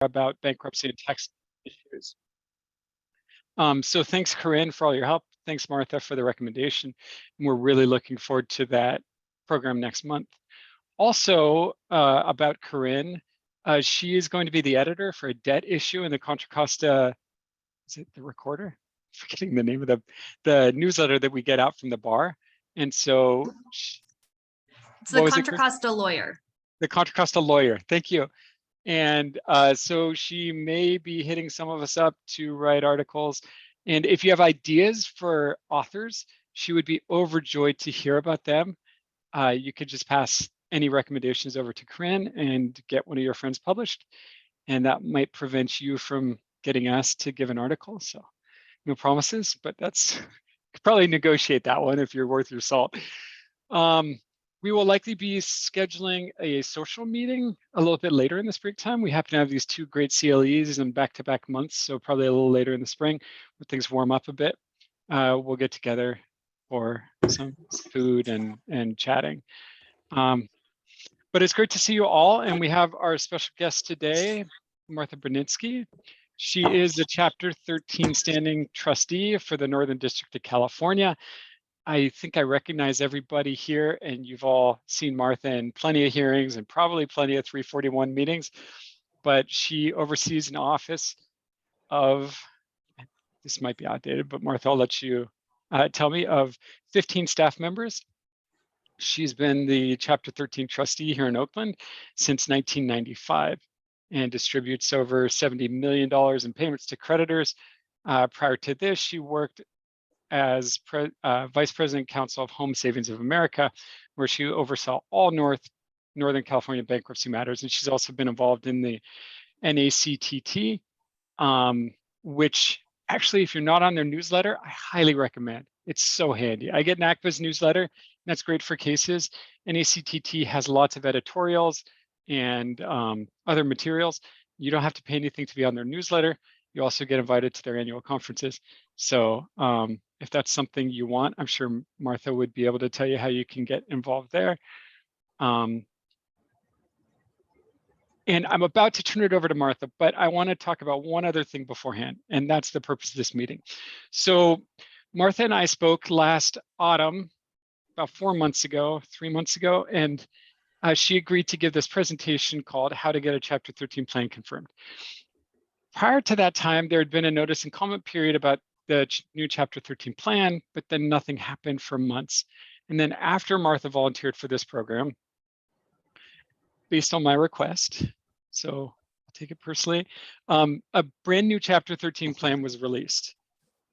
about bankruptcy and tax issues. So thanks, Corinne, for all your help. Thanks, Martha, for the recommendation. And we're really looking forward to that program next month. Also, about Corinne, she is going to be the editor for a debt issue in the Contra Costa, is it the Recorder? I'm forgetting the name of the newsletter that we get out from the bar. And so it's the Contra Costa Lawyer. The Contra Costa Lawyer, thank you. And so she may be hitting some of us up to write articles. And if you have ideas for authors, she would be overjoyed to hear about them. You could just pass any recommendations over to Corinne and get one of your friends published. And that might prevent you from getting asked to give an article. So no promises, but that's probably negotiate that one if you're worth your salt. We will likely be scheduling a social meeting a little bit later in the springtime. We happen to have these 2 great CLEs in back-to-back months, so probably a little later in the spring when things warm up a bit. We'll get together for some food and chatting. But it's great to see you all, and we have our special guest today, Martha Bronitsky. She is the Chapter 13 standing trustee for the Northern District of California. I think I recognize everybody here, and you've all seen Martha in plenty of hearings and probably plenty of 341 meetings, but she oversees an office of, this might be outdated, but Martha, I'll let you tell me, of 15 staff members. She's been the Chapter 13 trustee here in Oakland since 1995 and distributes over $70 million in payments to creditors. Prior to this, she worked as Vice President Counsel of Home Savings of America, where she oversaw all Northern California bankruptcy matters. And she's also been involved in the NACTT, which actually, if you're not on their newsletter, I highly recommend. It's so handy. I get NACPA's newsletter, and that's great for cases. NACTT has lots of editorials and other materials. You don't have to pay anything to be on their newsletter. You also get invited to their annual conferences. So if that's something you want, I'm sure Martha would be able to tell you how you can get involved there. And I'm about to turn it over to Martha, but I want to talk about one other thing beforehand, and that's the purpose of this meeting. So Martha and I spoke last autumn, about 3 months ago, and she agreed to give this presentation called How to Get a Chapter 13 Plan Confirmed. Prior to that time, there had been a notice and comment period about the new Chapter 13 plan, but then nothing happened for months. And then after Martha volunteered for this program, based on my request, so I'll take it personally, a brand new Chapter 13 plan was released.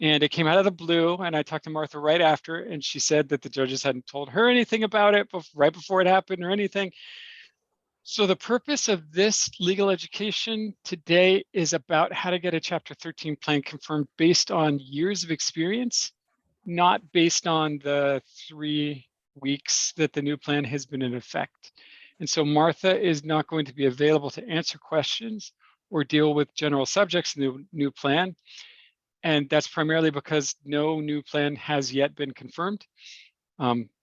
And it came out of the blue, and I talked to Martha right after, and she said that the judges hadn't told her anything about it right before it happened or anything. So the purpose of this legal education today is about how to get a Chapter 13 plan confirmed based on years of experience, not based on the 3 weeks that the new plan has been in effect. And so Martha is not going to be available to answer questions or deal with general subjects in the new plan. And that's primarily because no new plan has yet been confirmed.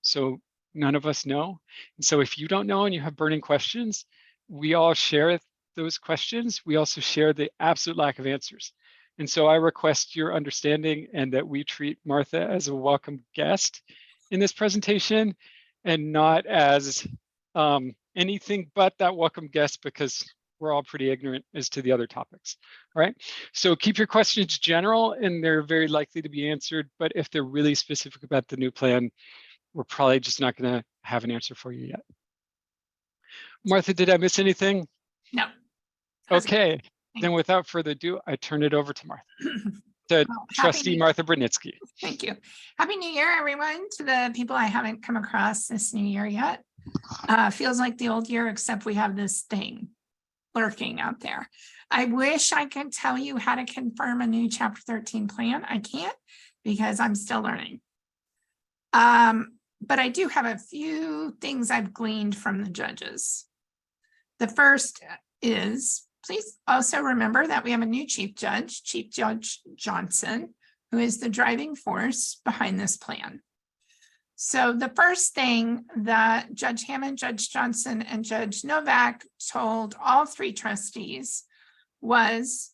So none of us know. And so if you don't know and you have burning questions, we all share those questions. We also share the absolute lack of answers. And so I request your understanding and that we treat Martha as a welcome guest in this presentation and not as anything but that welcome guest, because we're all pretty ignorant as to the other topics. All right, so keep your questions general and they're very likely to be answered. But if they're really specific about the new plan, we're probably just not going to have an answer for you yet. Martha, did I miss anything? No. Okay, then without further ado, I turn it over to Martha, to Trustee Martha Bronitsky. Thank you. Happy New Year, everyone, to the people I haven't come across this new year yet. Feels like the old year, except we have this thing lurking out there. I wish I could tell you how to confirm a new Chapter 13 plan. I can't because I'm still learning. But I do have a few things I've gleaned from the judges. The first is, please also remember that we have a new Chief Judge Johnson, who is the driving force behind this plan. So the first thing that Judge Hammond, Judge Johnson, and Judge Novak told all 3 trustees was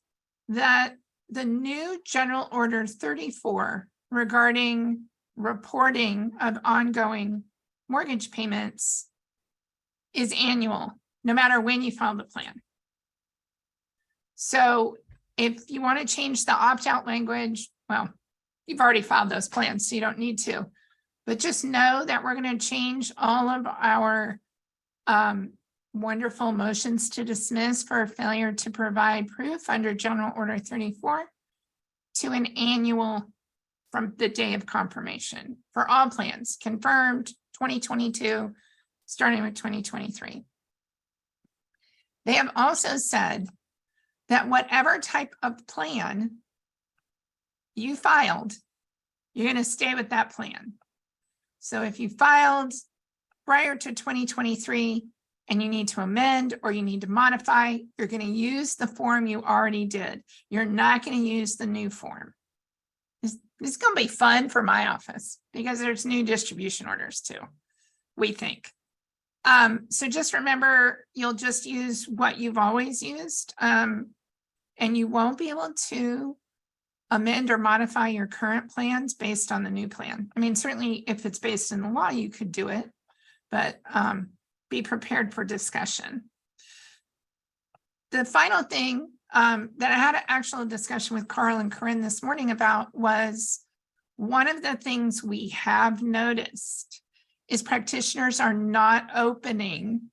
that the new General Order 34 regarding reporting of ongoing mortgage payments is annual, no matter when you file the plan. So if you want to change the opt-out language, well, you've already filed those plans, so you don't need to. But just know that we're going to change all of our wonderful motions to dismiss for failure to provide proof under General Order 34 to an annual from the day of confirmation for all plans confirmed 2022, starting with 2023. They have also said that whatever type of plan you filed, you're going to stay with that plan. So if you filed prior to 2023 and you need to amend or you need to modify, you're going to use the form you already did. You're not going to use the new form. This is going to be fun for my office because there's new distribution orders too, we think. So just remember, you'll just use what you've always used, and you won't be able to amend or modify your current plans based on the new plan. I mean, certainly if it's based in the law, you could do it, but be prepared for discussion. The final thing that I had an actual discussion with Carl and Corinne this morning about was one of the things we have noticed is practitioners are not opening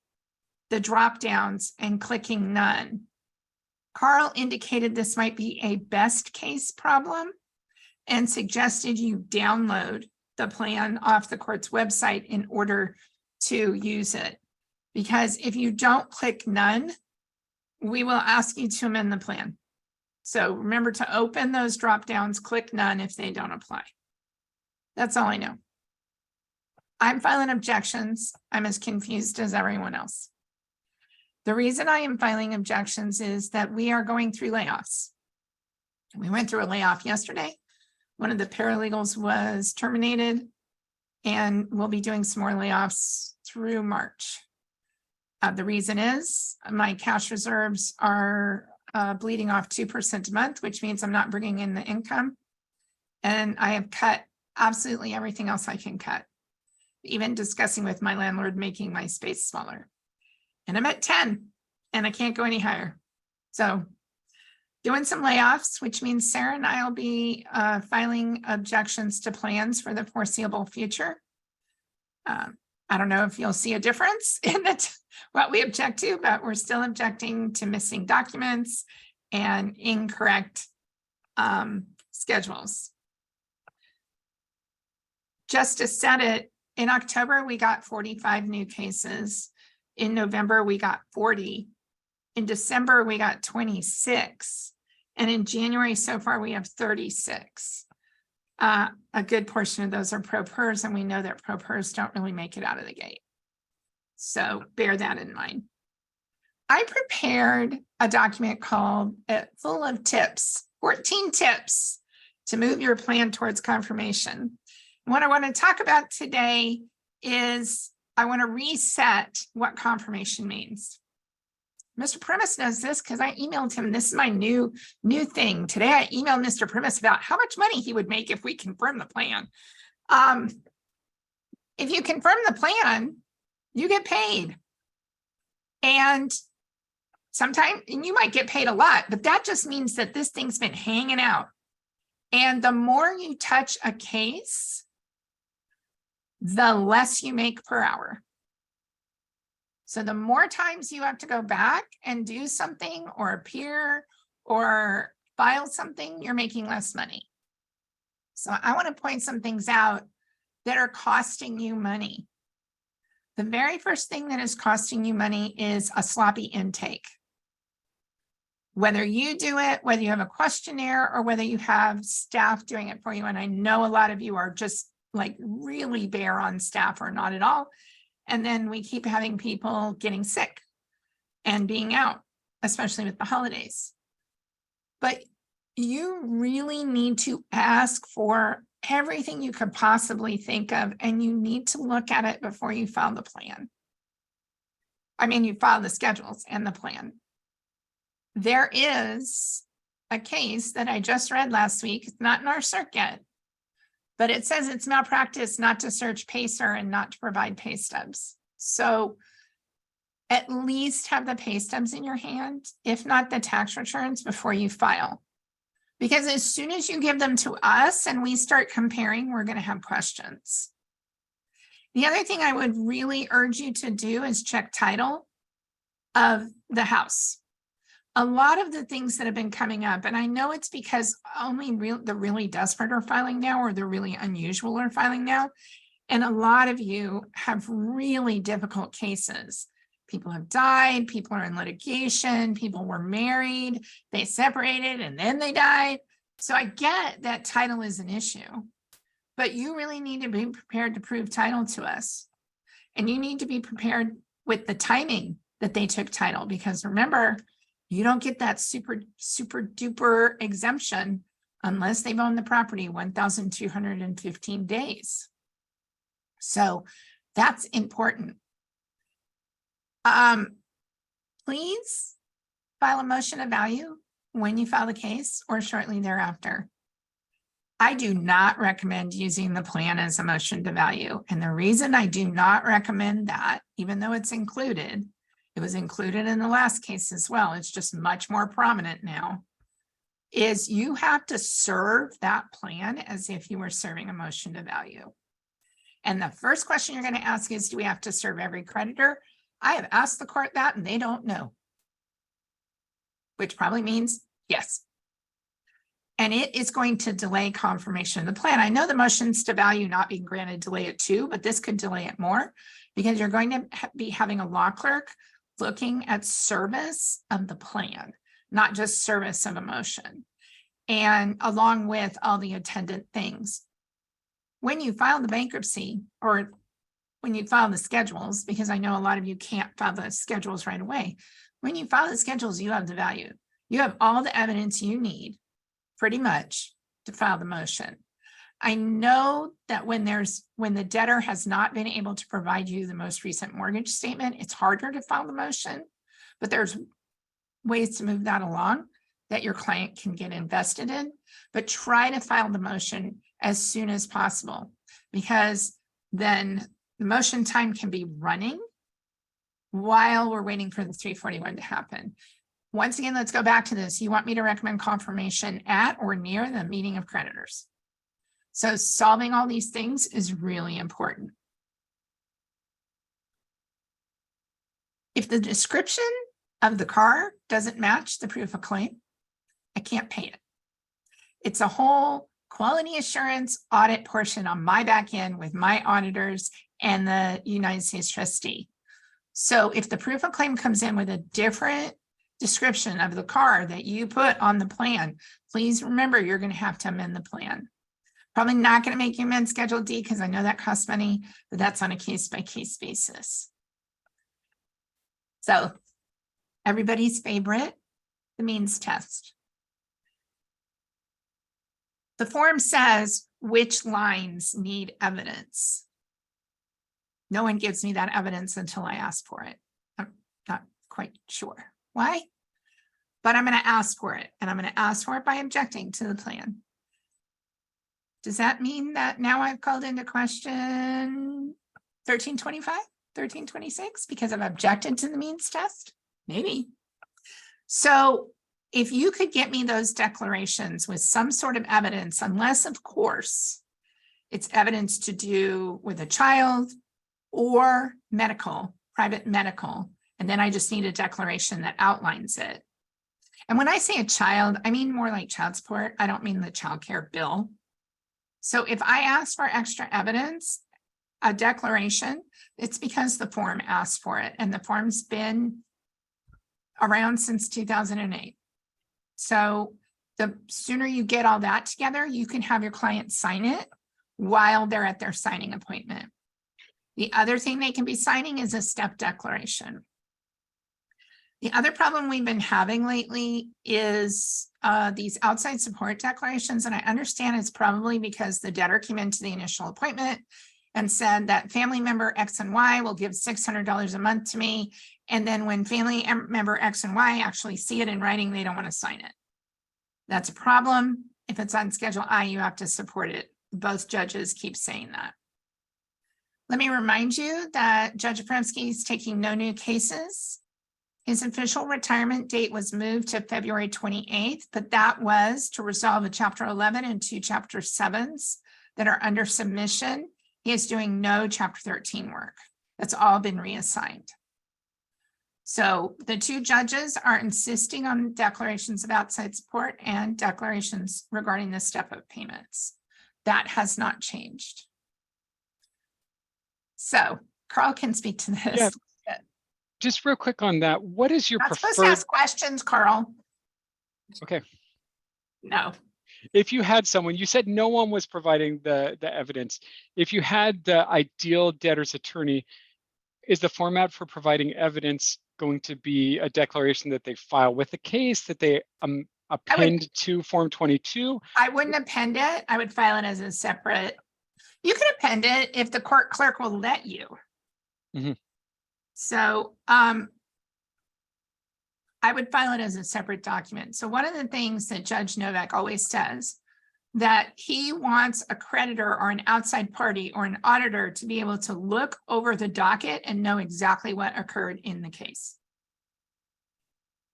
the drop downs and clicking none. Carl indicated this might be a best case problem and suggested you download the plan off the court's website in order to use it. Because if you don't click none, we will ask you to amend the plan. So remember to open those drop downs, click none if they don't apply. That's all I know. I'm filing objections. I'm as confused as everyone else. The reason I am filing objections is that we are going through layoffs. We went through a layoff yesterday. One of the paralegals was terminated, and we'll be doing some more layoffs through March. The reason is my cash reserves are bleeding off 2% a month, which means I'm not bringing in the income. And I have cut absolutely everything else I can cut, even discussing with my landlord making my space smaller. And I'm at 10 and I can't go any higher. So doing some layoffs, which means Sarah and I will be filing objections to plans for the foreseeable future. I don't know if you'll see a difference in what we object to, but we're still objecting to missing documents and incorrect schedules. Justice said it, in October, we got 45 new cases. In November, we got 40. In December, we got 26. And in January, so far, we have 36. A good portion of those are pro pers, and we know that pro pers don't really make it out of the gate. So bear that in mind. I prepared a document called full of tips, 14 tips to move your plan towards confirmation. What I want to talk about today is I want to reset what confirmation means. Mr. Primus knows this because I emailed him. This is my new thing. Today, I emailed Mr. Primus about how much money he would make if we confirm the plan. If you confirm the plan, you get paid. And sometimes, and you might get paid a lot, but that just means that this thing's been hanging out. And the more you touch a case, the less you make per hour. So the more times you have to go back and do something or appear or file something, you're making less money. So I want to point some things out that are costing you money. The very first thing that is costing you money is a sloppy intake. Whether you do it, whether you have a questionnaire, or whether you have staff doing it for you. And I know a lot of you are just like really bare on staff or not at all. And then we keep having people getting sick and being out, especially with the holidays. But you really need to ask for everything you could possibly think of, and you need to look at it before you file the plan. I mean, you file the schedules and the plan. there is a case that I just read last week. It's not in our circuit, but it says it's malpractice not to search Pacer and not to provide pay stubs. So at least have the pay stubs in your hand, if not the tax returns, before you file. Because as soon as you give them to us and we start comparing, we're going to have questions. The other thing I would really urge you to do is check title of the house. A lot of the things that have been coming up, and I know it's because only the really desperate are filing now, or the really unusual are filing now. And a lot of you have really difficult cases. People have died, people are in litigation, people were married, they separated and then they died. So I get that title is an issue, but you really need to be prepared to prove title to us. And you need to be prepared with the timing that they took title, because remember, you don't get that super duper exemption unless they've owned the property 1,215 days. So that's important. Please file a motion of value when you file the case or shortly thereafter. I do not recommend using the plan as a motion to value. And the reason I do not recommend that, even though it's included, it was included in the last case as well, it's just much more prominent now, is you have to serve that plan as if you were serving a motion to value. And the first question you're going to ask is, do we have to serve every creditor? I have asked the court that and they don't know, which probably means yes. And it is going to delay confirmation of the plan. I know the motions to value not being granted delay it too, but this could delay it more because you're going to be having a law clerk looking at service of the plan, not just service of a motion, and along with all the attendant things. When you file the bankruptcy, or when you file the schedules, because I know a lot of you can't file the schedules right away. When you file the schedules, you have the value. You have all the evidence you need pretty much to file the motion. I know that when the debtor has not been able to provide you the most recent mortgage statement, it's harder to file the motion, but there's ways to move that along that your client can get invested in, but try to file the motion as soon as possible, because then the motion time can be running while we're waiting for the 341 to happen. Once again, let's go back to this. You want me to recommend confirmation at or near the meeting of creditors. So solving all these things is really important. If the description of the car doesn't match the proof of claim, I can't pay it. It's a whole quality assurance audit portion on my back end with my auditors and the United States trustee. So if the proof of claim comes in with a different description of the car that you put on the plan, please remember you're going to have to amend the plan. Probably not going to make you amend Schedule D because I know that costs money, but that's on a case-by-case basis. So everybody's favorite, the means test. The form says which lines need evidence. No one gives me that evidence until I ask for it. I'm not quite sure why, but I'm going to ask for it, and I'm going to ask for it by objecting to the plan. Does that mean that now I've called into question 1325, 1326 because I've objected to the means test? Maybe. So if you could get me those declarations with some sort of evidence, unless of course it's evidence to do with a child or medical, private medical, and then I just need a declaration that outlines it. And when I say a child, I mean more like child support. I don't mean the child care bill. So if I ask for extra evidence, a declaration, it's because the form asked for it, and the form's been around since 2008. So the sooner you get all that together, you can have your client sign it while they're at their signing appointment. The other thing they can be signing is a step declaration. The other problem we've been having lately is these outside support declarations, and I understand it's probably because the debtor came into the initial appointment and said that family member X and Y will give $600 a month to me, And then when family member X and Y actually see it in writing, they don't want to sign it. That's a problem. If it's on Schedule I, you have to support it. Both judges keep saying that. Let me remind you that Judge Bronitsky is taking no new cases. His official retirement date was moved to February 28th, but that was to resolve a Chapter 11 and 2 Chapter 7s that are under submission. He is doing no Chapter 13 work. That's all been reassigned. So the two judges are insisting on declarations of outside support and declarations regarding the step-up payments. That has not changed. So Carl can speak to this. Yeah. Just real quick on that. What is your Not supposed to preferred? ask questions, Carl. Okay. No. If you had someone, you said no one was providing the evidence. If you had the ideal debtor's attorney, is the format for providing evidence going to be a declaration that they file with the case, that they append to Form 22? I wouldn't append it. I would file it as a separate. You can append it if the court clerk will let you. Mhm. So I would file it as a separate document. So one of the things that Judge Novak always says, that he wants a creditor or an outside party or an auditor to be able to look over the docket and know exactly what occurred in the case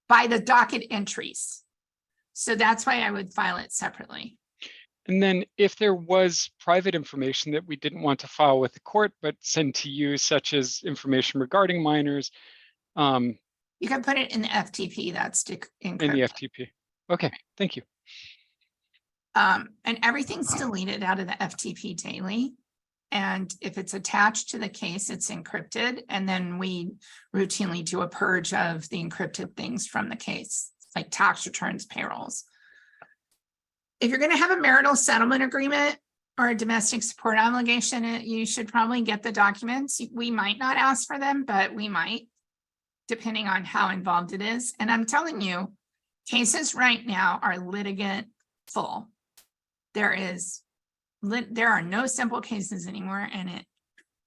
by the docket entries. So that's why I would file it separately. And then if there was private information that we didn't want to file with the court, but send to you, such as information regarding minors. You can put it in the FTP, that's In encrypted. the FTP. Okay, thank you. And everything's deleted out of the FTP daily. And if it's attached to the case, it's encrypted. And then we routinely do a purge of the encrypted things from the case, like tax returns, payrolls. If you're going to have a marital settlement agreement or a domestic support obligation, you should probably get the documents. We might not ask for them, but we might, depending on how involved it is. And I'm telling you, cases right now are litigant full. There are no simple cases anymore, and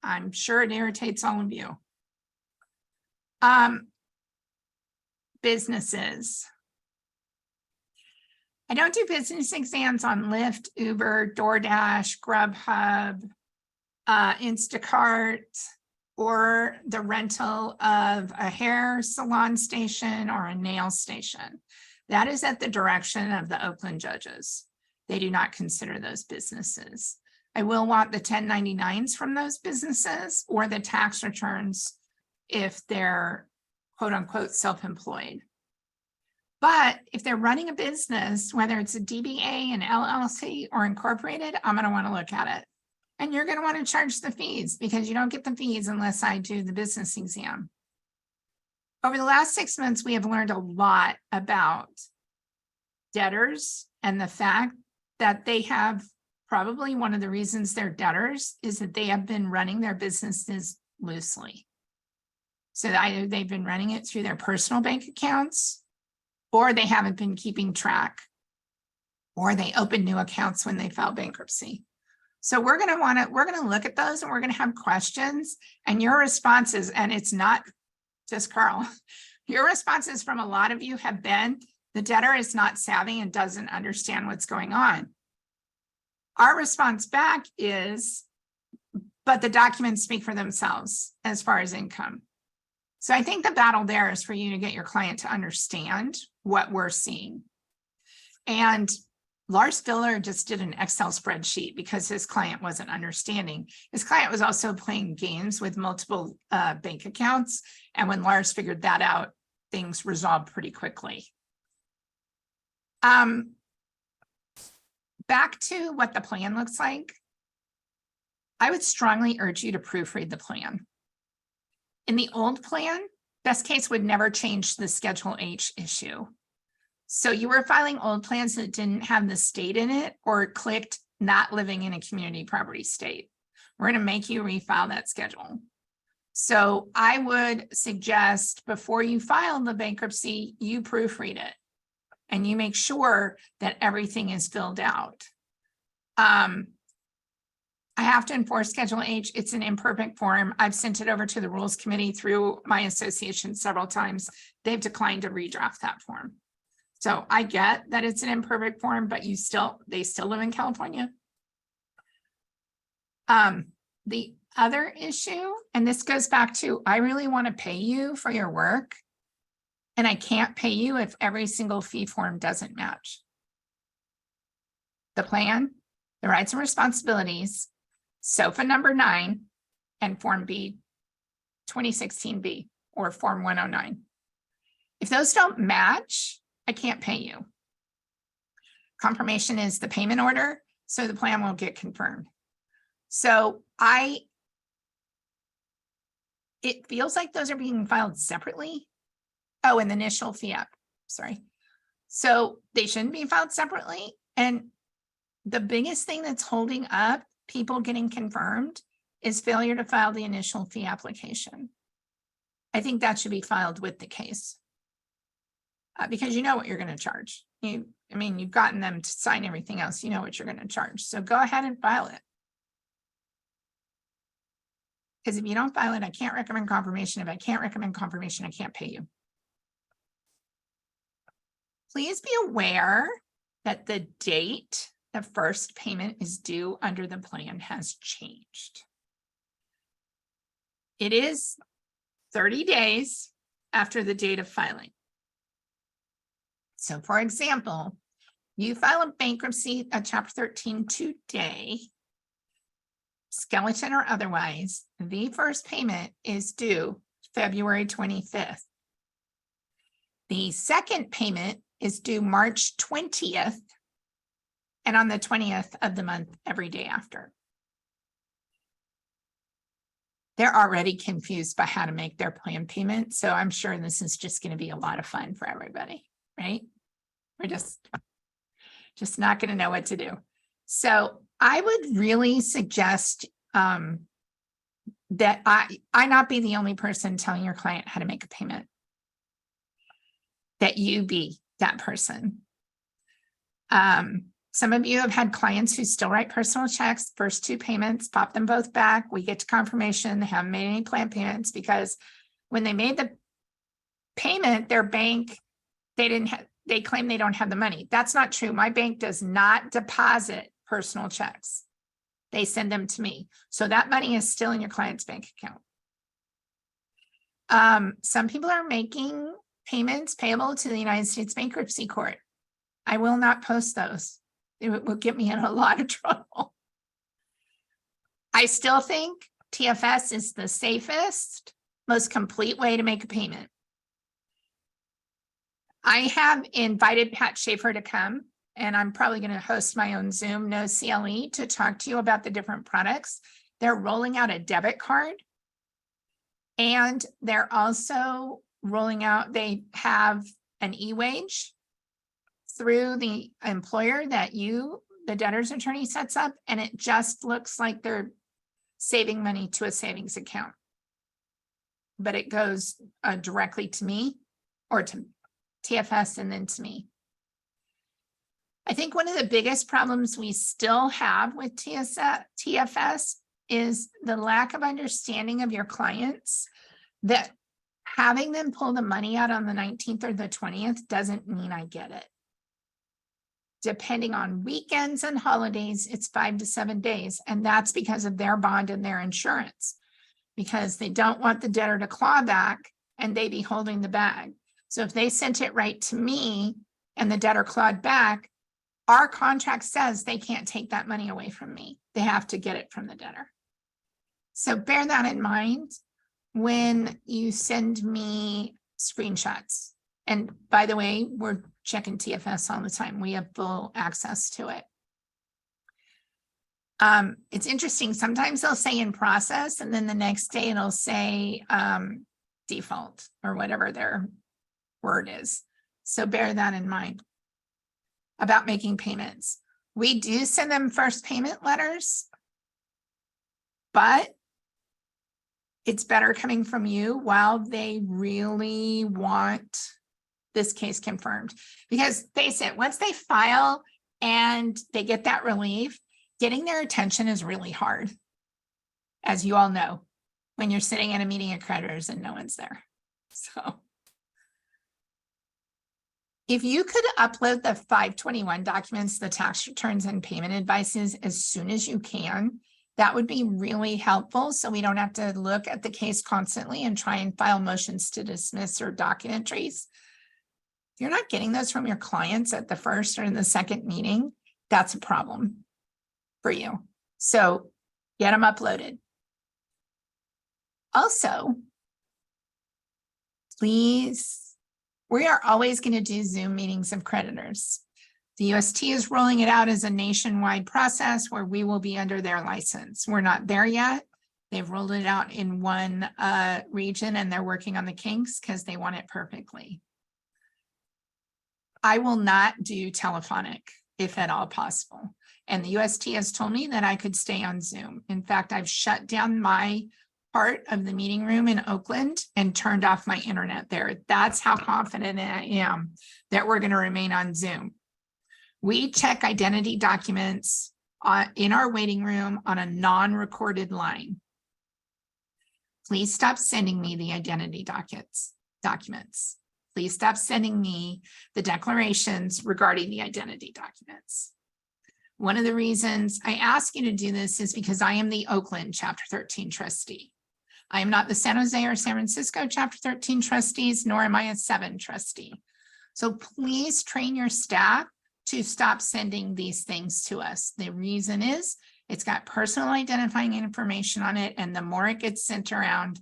I'm sure it irritates all of you. Businesses. I don't do business exams on Lyft, Uber, DoorDash, Grubhub, Instacart, or the rental of a hair salon station or a nail station. That is at the direction of the Oakland judges. They do not consider those businesses. I will want the 1099s from those businesses or the tax returns if they're quote unquote self-employed. But if they're running a business, whether it's a DBA, an LLC, or incorporated, I'm going to want to look at it. And you're going to want to charge the fees because you don't get the fees unless I do the business exam. Over the last 6 months, we have learned a lot about debtors and the fact that they have probably one of the reasons they're debtors is that they have been running their businesses loosely. So either they've been running it through their personal bank accounts, or they haven't been keeping track, or they open new accounts when they file bankruptcy. So we're going to look at those and we're going to have questions, and your responses, and it's not just Carl, your responses from a lot of you have been, the debtor is not savvy and doesn't understand what's going on. Our response back is, but the documents speak for themselves as far as income. So I think the battle there is for you to get your client to understand what we're seeing. And Lars Filler just did an Excel spreadsheet because his client wasn't understanding. His client was also playing games with multiple bank accounts. And when Lars figured that out, things resolved pretty quickly. Back to what the plan looks like. I would strongly urge you to proofread the plan. In the old plan, best case would never change the Schedule H issue. So you were filing old plans that didn't have the state in it or clicked not living in a community property state. We're going to make you refile that schedule. So I would suggest before you file the bankruptcy, you proofread it and you make sure that everything is filled out. I have to enforce Schedule H. It's an imperfect form. I've sent it over to the Rules Committee through my association several times. They've declined to redraft that form. So I get that it's an imperfect form, but they still live in California. The other issue, and this goes back to, I really want to pay you for your work, and I can't pay you if every single fee form doesn't match the plan, the rights and responsibilities, SOFA number 9, and Form B 2016B or Form 109. If those don't match, I can't pay you. Confirmation is the payment order, so the plan will get confirmed. So it feels like those are being filed separately. Oh, and the initial fee up, sorry. So they shouldn't be filed separately. And the biggest thing that's holding up people getting confirmed is failure to file the initial fee application. I think that should be filed with the case. Because you know what you're going to charge. You've gotten them to sign everything else. You know what you're going to charge. So go ahead and file it. Because if you don't file it, I can't recommend confirmation. If I can't recommend confirmation, I can't pay you. Please be aware that the date the first payment is due under the plan has changed. It is 30 days after the date of filing. So for example, you file a bankruptcy, a Chapter 13 today, skeleton or otherwise, the first payment is due February 25th. The second payment is due March 20th, and on the 20th of the month, every day after. They're already confused by how to make their plan payment, so I'm sure this is just going to be a lot of fun for everybody, right? We're just not going to know what to do. So I would really suggest that I not be the only person telling your client how to make a payment, that you be that person. Some of you have had clients who still write personal checks, first 2 payments, pop them both back. We get to confirmation, they haven't made any plan payments because when they made the payment, their bank, they claim they don't have the money. That's not true. My bank does not deposit personal checks. They send them to me. So that money is still in your client's bank account. Some people are making payments payable to the United States Bankruptcy Court. I will not post those. It will get me in a lot of trouble. I still think TFS is the safest, most complete way to make a payment. I have invited Pat Schaefer to come, and I'm probably going to host my own Zoom, no CLE, to talk to you about the different products. They're rolling out a debit card, and they're also rolling out, they have an e-wage through the employer that the debtor's attorney, sets up, and it just looks like they're saving money to a savings account. But it goes directly to me or to TFS and then to me. I think one of the biggest problems we still have with TFS is the lack of understanding of your clients, that having them pull the money out on the 19th or the 20th doesn't mean I get it. Depending on weekends and holidays, it's 5 to 7 days. And that's because of their bond and their insurance, because they don't want the debtor to claw back and they be holding the bag. So if they sent it right to me and the debtor clawed back, our contract says they can't take that money away from me. They have to get it from the debtor. So bear that in mind when you send me screenshots. And by the way, we're checking TFS all the time. We have full access to it. It's interesting. Sometimes they'll say in process, and then the next day it'll say default or whatever their word is. So bear that in mind about making payments. We do send them first payment letters, but it's better coming from you while they really want this case confirmed. Because face it, once they file and they get that relief, getting their attention is really hard, as you all know, when you're sitting in a meeting of creditors and no one's there. So if you could upload the 521 documents, the tax returns and payment advices as soon as you can, that would be really helpful. So we don't have to look at the case constantly and try and file motions to dismiss or docket entries. If you're not getting those from your clients at the first or in the second meeting, that's a problem for you. So get them uploaded. Also, please, we are always going to do Zoom meetings of creditors. The UST is rolling it out as a nationwide process where we will be under their license. We're not there yet. They've rolled it out in one region and they're working on the kinks because they want it perfectly. I will not do telephonic if at all possible. And the UST has told me that I could stay on Zoom. In fact, I've shut down my part of the meeting room in Oakland and turned off my internet there. That's how confident I am that we're going to remain on Zoom. We check identity documents in our waiting room on a non-recorded line. Please stop sending me the identity documents. Please stop sending me the declarations regarding the identity documents. One of the reasons I ask you to do this is because I am the Oakland Chapter 13 trustee. I am not the San Jose or San Francisco Chapter 13 trustees, nor am I a 7 trustee. So please train your staff to stop sending these things to us. The reason is it's got personal identifying information on it, and the more it gets sent around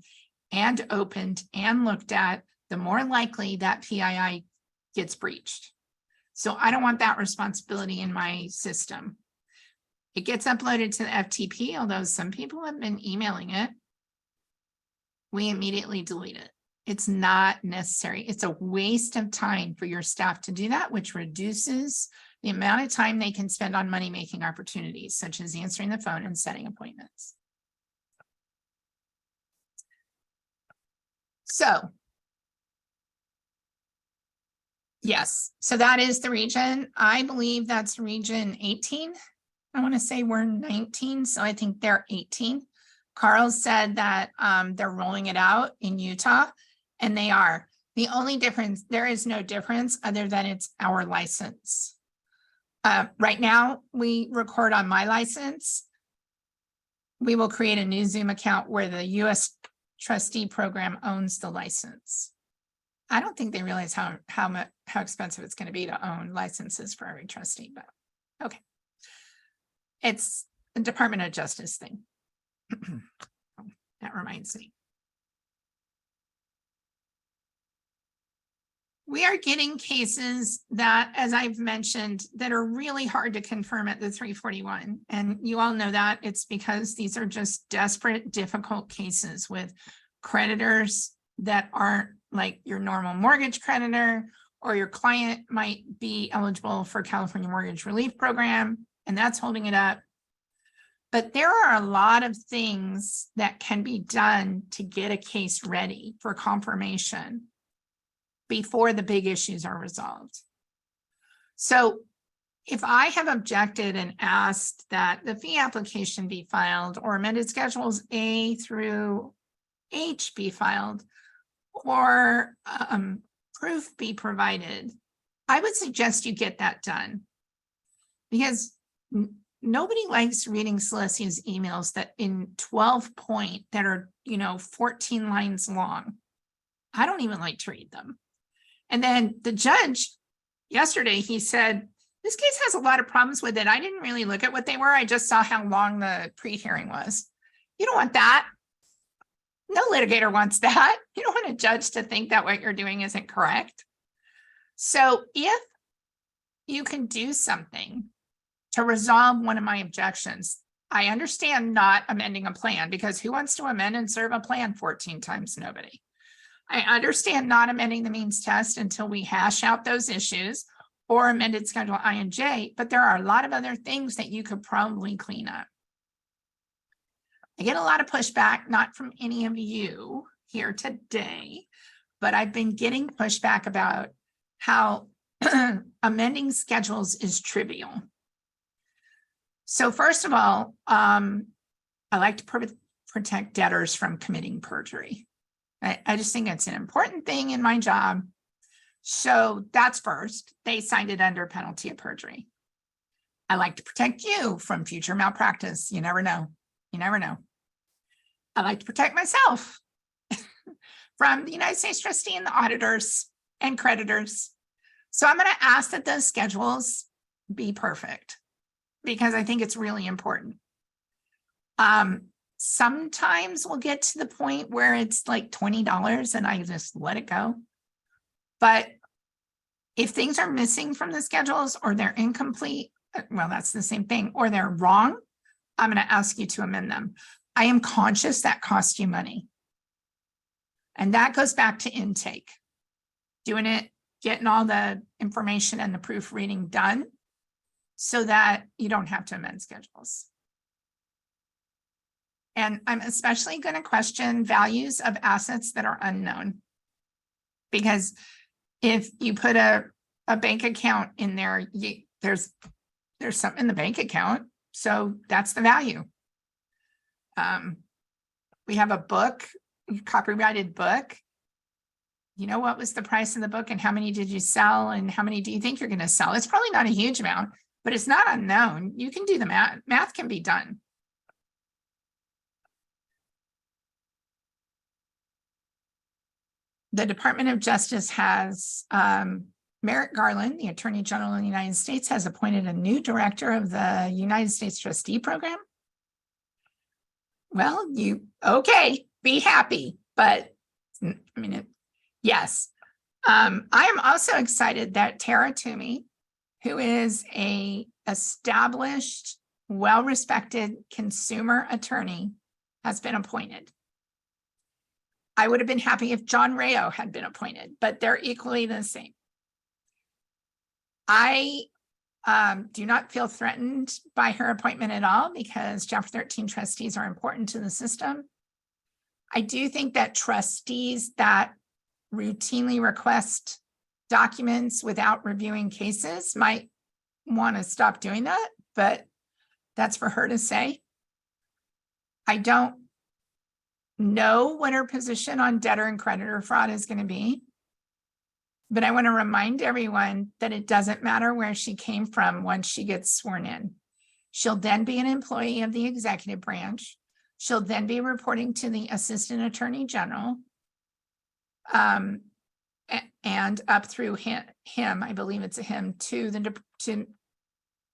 and opened and looked at, the more likely that PII gets breached. So I don't want that responsibility in my system. It gets uploaded to the FTP, although some people have been emailing it. We immediately delete it. It's not necessary. It's a waste of time for your staff to do that, which reduces the amount of time they can spend on money-making opportunities, such as answering the phone and setting appointments. So, yes, so that is the region. I believe that's region 18. I want to say we're 19, so I think they're 18. Carl said that they're rolling it out in Utah, and they are. The only difference, there is no difference other than it's our license. Right now, we record on my license. We will create a new Zoom account where the U.S. trustee program owns the license. I don't think they realize how expensive it's going to be to own licenses for every trustee, but okay. It's a Department of Justice thing. That reminds me. We are getting cases that, as I've mentioned, that are really hard to confirm at the 341. And you all know that it's because these are just desperate, difficult cases with creditors that aren't like your normal mortgage creditor, or your client might be eligible for California Mortgage Relief Program, and that's holding it up. But there are a lot of things that can be done to get a case ready for confirmation before the big issues are resolved. So if I have objected and asked that the fee application be filed, or amended schedules A through H be filed, or proof be provided, I would suggest you get that done, because nobody likes reading Celestia's emails that in 12 point that are, 14 lines long. I don't even like to read them. And then the judge yesterday, he said, this case has a lot of problems with it. I didn't really look at what they were. I just saw how long the pre-hearing was. You don't want that. No litigator wants that. You don't want a judge to think that what you're doing isn't correct. So if you can do something to resolve one of my objections, I understand not amending a plan, because who wants to amend and serve a plan 14 times? Nobody. I understand not amending the means test until we hash out those issues, or amended schedule I and J, but there are a lot of other things that you could probably clean up. I get a lot of pushback, not from any of you here today, but I've been getting pushback about how amending schedules is trivial. So first of all, I like to protect debtors from committing perjury. I just think it's an important thing in my job. So that's first. They signed it under penalty of perjury. I like to protect you from future malpractice. You never know. You never know. I like to protect myself from the United States trustee and the auditors and creditors. So I'm going to ask that those schedules be perfect because I think it's really important. Sometimes we'll get to the point where it's like $20 and I just let it go. But if things are missing from the schedules or they're incomplete, well, that's the same thing, or they're wrong, I'm going to ask you to amend them. I am conscious that costs you money. And that goes back to intake. Doing it, getting all the information and the proofreading done so that you don't have to amend schedules. And I'm especially going to question values of assets that are unknown. Because if you put a bank account in there, there's something in the bank account. So that's the value. We have a book, copyrighted book. You know, what was the price of the book and how many did you sell and how many do you think you're going to sell? It's probably not a huge amount, but it's not unknown. You can do the math. Math can be done. The Department of Justice has, Merrick Garland, the Attorney General of the United States, has appointed a new director of the United States Trustee Program. Well, okay, be happy, but I mean, yes. I am also excited that Tara Toomey, who is a established, well-respected consumer attorney, has been appointed. I would have been happy if John Rayo had been appointed, but they're equally the same. I do not feel threatened by her appointment at all because Chapter 13 trustees are important to the system. I do think that trustees that routinely request documents without reviewing cases might want to stop doing that, but that's for her to say. I don't know what her position on debtor and creditor fraud is going to be. But I want to remind everyone that it doesn't matter where she came from once she gets sworn in. She'll then be an employee of the executive branch. She'll then be reporting to the Assistant Attorney General and up through him, I believe it's a him, to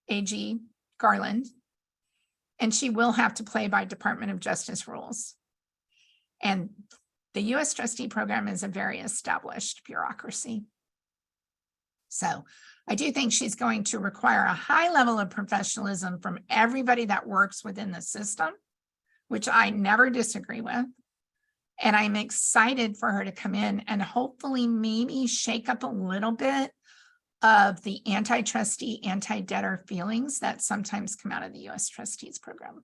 AG Garland. And she will have to play by Department of Justice rules. And the U.S. trustee program is a very established bureaucracy. So I do think she's going to require a high level of professionalism from everybody that works within the system, which I never disagree with. And I'm excited for her to come in and hopefully maybe shake up a little bit of the anti-trustee, anti-debtor feelings that sometimes come out of the U.S. trustees program.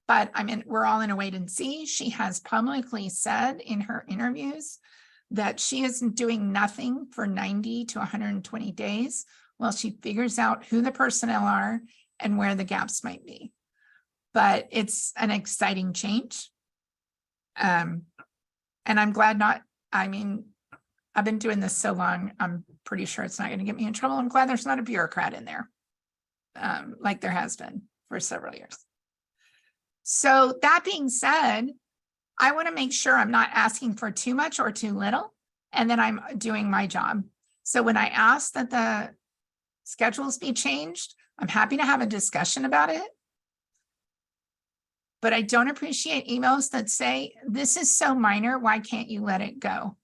But I mean, we're all in a wait and see. She has publicly said in her interviews that she is doing nothing for 90 to 120 days while she figures out who the personnel are and where the gaps might be. But it's an exciting change. And I'm glad I've been doing this so long, I'm pretty sure it's not going to get me in trouble. I'm glad there's not a bureaucrat in there like there has been for several years. So that being said, I want to make sure I'm not asking for too much or too little, and that I'm doing my job. So when I ask that the schedules be changed, I'm happy to have a discussion about it. But I don't appreciate emails that say, this is so minor, why can't you let it go?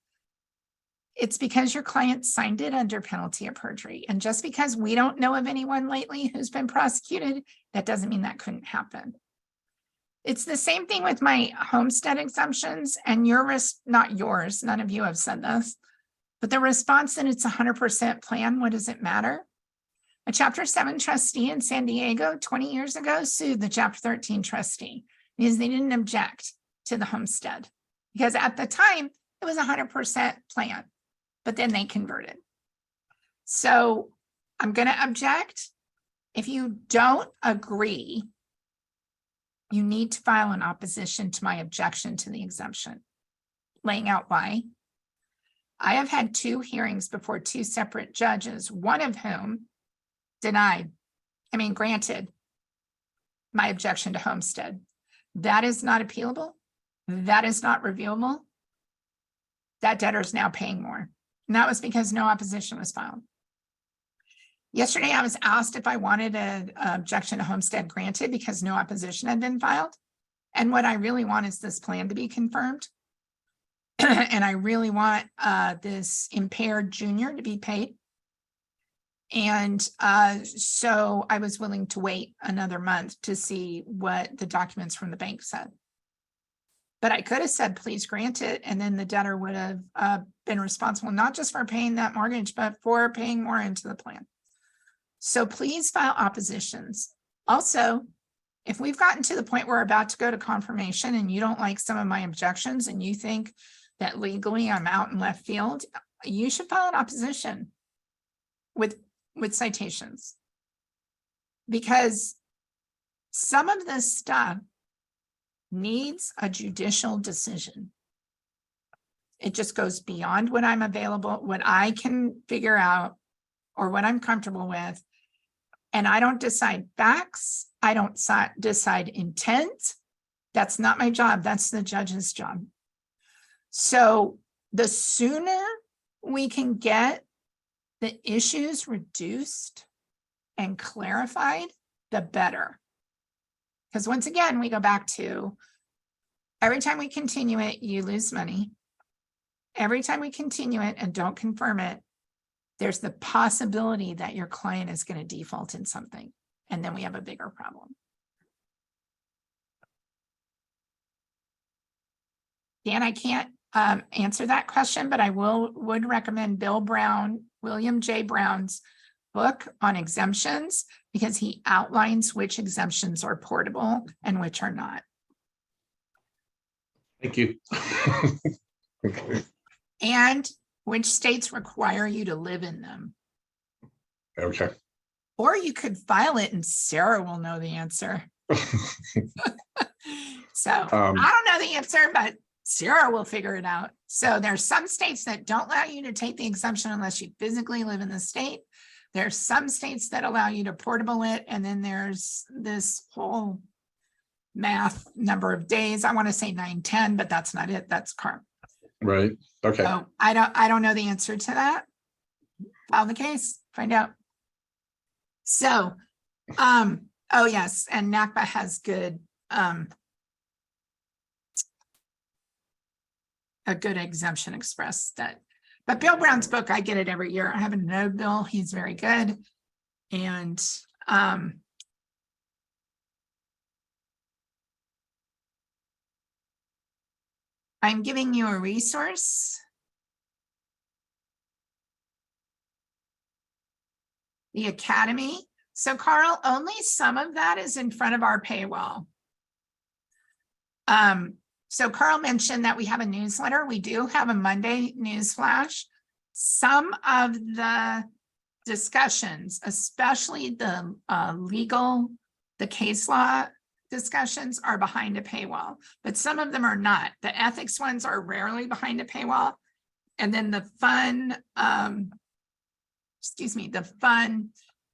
It's because your client signed it under penalty of perjury. And just because we don't know of anyone lately who's been prosecuted, that doesn't mean that couldn't happen. It's the same thing with my homestead exemptions and your risk, not yours. None of you have said this, but the response that it's 100% plan, what does it matter? A Chapter 7 trustee in San Diego 20 years ago sued the Chapter 13 trustee because they didn't object to the homestead. Because at the time, it was 100% plan, but then they converted. So I'm going to object. If you don't agree, you need to file an opposition to my objection to the exemption, laying out why. I have had 2 hearings before 2 separate judges, one of whom granted my objection to homestead. That is not appealable. That is not reviewable. That debtor is now paying more. And that was because no opposition was filed. Yesterday, I was asked if I wanted an objection to homestead granted because no opposition had been filed. And what I really want is this plan to be confirmed. And I really want this impaired junior to be paid. And so I was willing to wait another month to see what the documents from the bank said. But I could have said, please grant it. And then the debtor would have been responsible, not just for paying that mortgage, but for paying more into the plan. So please file oppositions. Also, if we've gotten to the point where we're about to go to confirmation and you don't like some of my objections and you think that legally I'm out in left field, you should file an opposition with citations. Because some of this stuff needs a judicial decision. It just goes beyond what I'm available, what I can figure out, or what I'm comfortable with. And I don't decide facts. I don't decide intent. That's not my job. That's the judge's job. So the sooner we can get the issues reduced and clarified, the better. Because once again, we go back to every time we continue it, you lose money. Every time we continue it and don't confirm it, there's the possibility that your client is going to default in something. And then we have a bigger problem. Dan, I can't answer that question, but I would recommend William J. Brown's book on exemptions, because he outlines which exemptions are portable and which are not. Thank you. Okay. And which states require you to live in them. Okay. Or you could file it and Sarah will know the answer. So I don't know the answer, but Sarah will figure it out. So there's some states that don't allow you to take the exemption unless you physically live in the state. There's some states that allow you to portable it. And then there's this whole math number of days. I want to say 9, 10, but that's not it. That's CARM. Right. Okay. So I don't know the answer to that. File the case, find out. So, oh yes, and NACPA has good, a good exemption express that, but Bill Brown's book, I get it every year. I haven't known Bill, he's very good. And I'm giving you a resource. The Academy. So Carl, only some of that is in front of our paywall. So Carl mentioned that we have a newsletter. We do have a Monday news flash. Some of the discussions, especially the the case law discussions, are behind a paywall, but some of them are not. The ethics ones are rarely behind a paywall. And then the fun,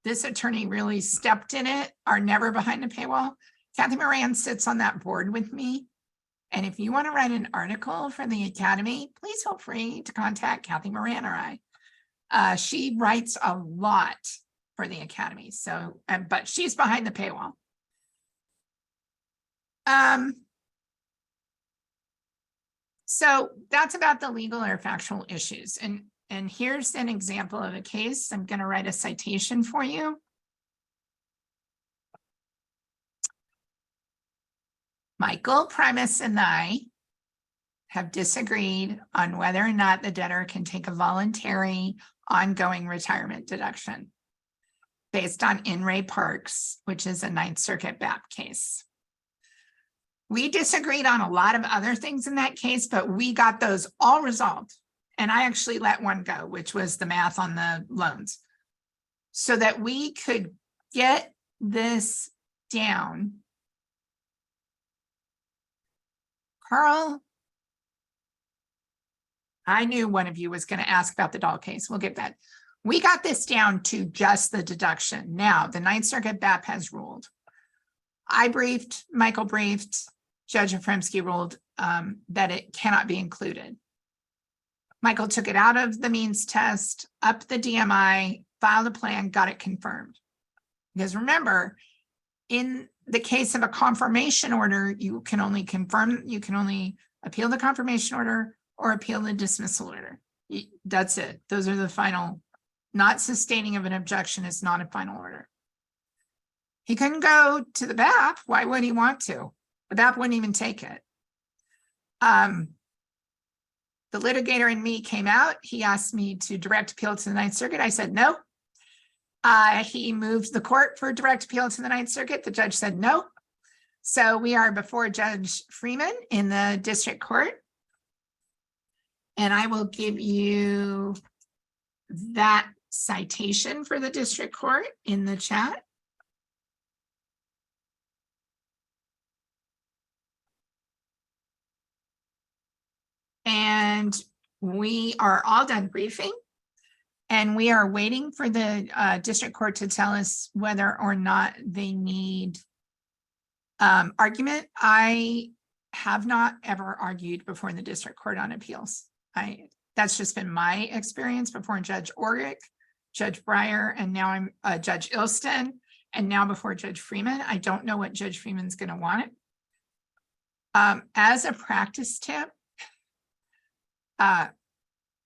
this attorney really stepped in it, are never behind a paywall. Kathy Moran sits on that board with me. And if you want to write an article for the Academy, please feel free to contact Kathy Moran or I. She writes a lot for the Academy. So, but she's behind the paywall. So that's about the legal or factual issues. And here's an example of a case. I'm going to write a citation for you. Michael, Primus, and I have disagreed on whether or not the debtor can take a voluntary ongoing retirement deduction based on In Re Parks, which is a 9th Circuit BAP case. We disagreed on a lot of other things in that case, but we got those all resolved. And I actually let one go, which was the math on the loans, so that we could get this down. Carl, I knew one of you was going to ask about the doll case. We'll get that. We got this down to just the deduction. Now, the Ninth Circuit BAP has ruled. I briefed, Michael briefed, Judge Afremsky ruled that it cannot be included. Michael took it out of the means test, upped the DMI, filed a plan, got it confirmed. Because remember, in the case of a confirmation order, you can only confirm, you can only appeal the confirmation order or appeal the dismissal order. That's it. Those are the final, not sustaining of an objection is not a final order. He couldn't go to the BAP. Why would he want to? The BAP wouldn't even take it. The litigator in me came out. He asked me to direct appeal to the Ninth Circuit. I said no. He moved the court for direct appeal to the Ninth Circuit. The judge said no. So we are before Judge Freeman in the district court. And I will give you that citation for the district court in the chat. And we are all done briefing. And we are waiting for the district court to tell us whether or not they need argument. I have not ever argued before the district court on appeals. That's just been my experience before Judge Orrick, Judge Breyer, and now I'm Judge Ilston, and now before Judge Freeman. I don't know what Judge Freeman's going to want. As a practice tip,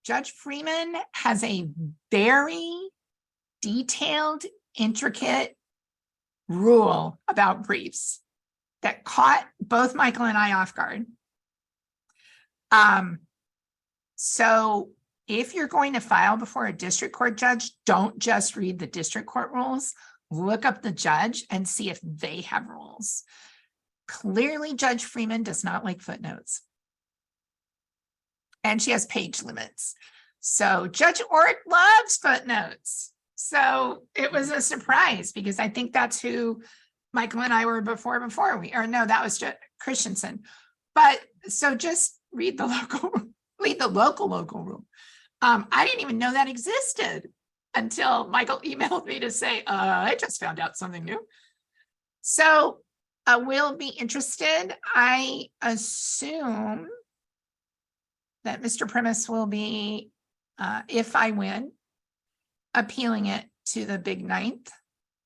Judge Freeman has a very detailed, intricate rule about briefs that caught both Michael and I off guard. So if you're going to file before a district court judge, don't just read the district court rules, look up the judge and see if they have rules. Clearly, Judge Freeman does not like footnotes. And she has page limits. So Judge Orrick loves footnotes. So it was a surprise because I think that's who Michael and I were before no, that was Christensen. But so just read the local rule. I didn't even know that existed until Michael emailed me to say, I just found out something new. So we'll be interested. I assume that Mr. Primus will be, if I win, appealing it to the big ninth.